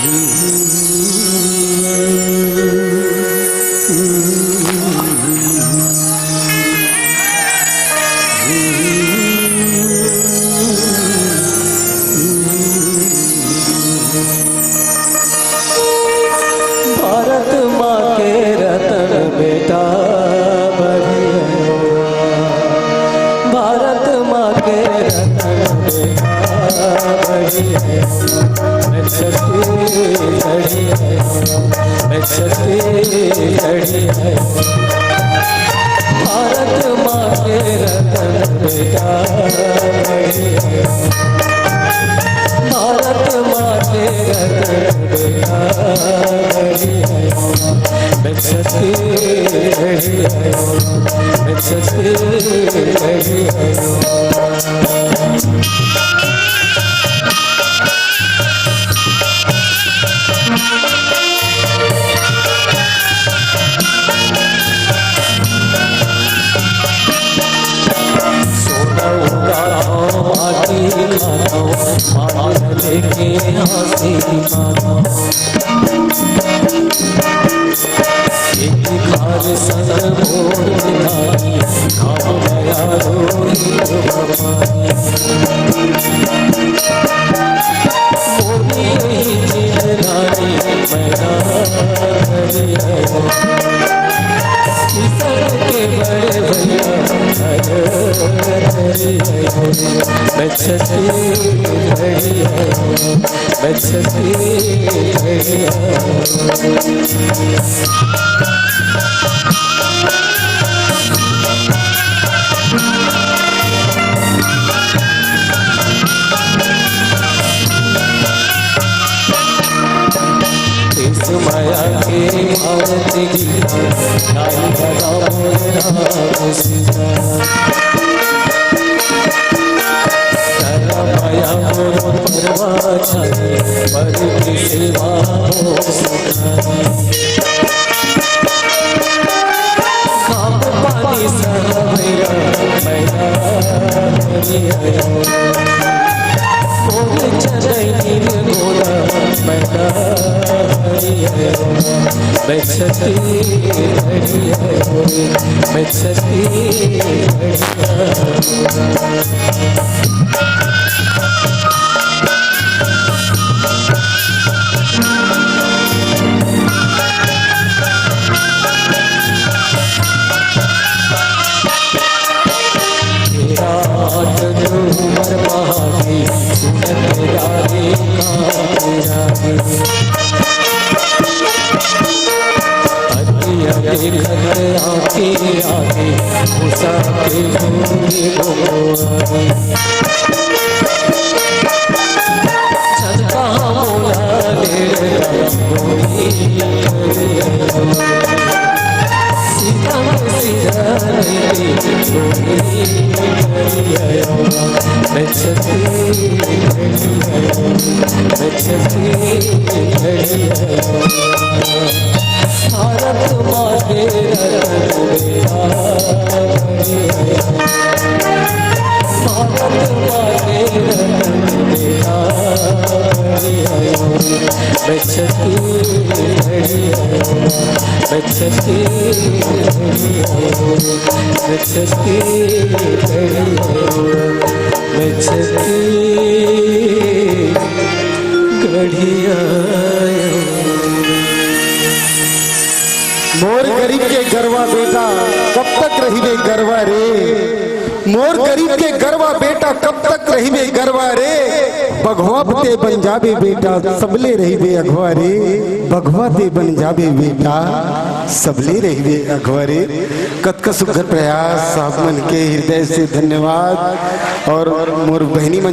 भारत माँ के रतन बेटा बढ़िया, भारत माँ के रतन बेटा बढ़िया, मैं छत्तीसगढ़ी है, मैं छत्तीसगढ़ी है। भारत माँ के रतन बेटा बढ़िया, भारत माँ के रतन बेटा बढ़िया, मैं छत्तीसगढ़ी है, मैं छत्तीसगढ़ी है। लेके हंसी मानो एक घर संग मोर दिखाई खाओ गया रोई मोरी चीज रानी मैना धरी है किसान के बड़े भैया धरी है। मैं छत्तीसगढ़ी है, मैं छत्तीसगढ़ी है। इस माया के भारती गीता नाई बड़ा मोरा सीता माया मोरो परवा छाई पर की सेवा हो सुखाई खाप पानी सहा मेरा मैना धरी है मोह चढ़ई नील मोरा मैना धरी है। मैं छत्तीसगढ़ी है, मैं छत्तीसगढ़ी आके आके उषा के भूमि गोवारी छलका मोला ले गोरी सीता सीता मैं छत्तीसगढ़ी है, मैं छत्तीसगढ़ी है। भारत माँ के रतन बेटा बढ़िया, भारत माँ के रतन बेटा बढ़िया, मैं छत्तीसगढ़ी है, मैं छत्तीसगढ़ी है, मैं छत्तीसगढ़ी है, मैं छत्तीसगढ़ी है। मोर गरीब के गरवा बेटा कब तक रहिबे गरवा रे, मोर गरीब के गरवा बेटा कब तक रहिबे गरवा रे। बघवा ते बन जाबे बेटा सबले रहिबे अघवा रे, बघवा ते बन जाबे बेटा सबले रहिबे अघवा रे। कतका सुघर प्रयास आप मन के हृदय से धन्यवाद। और मोर बहनी मन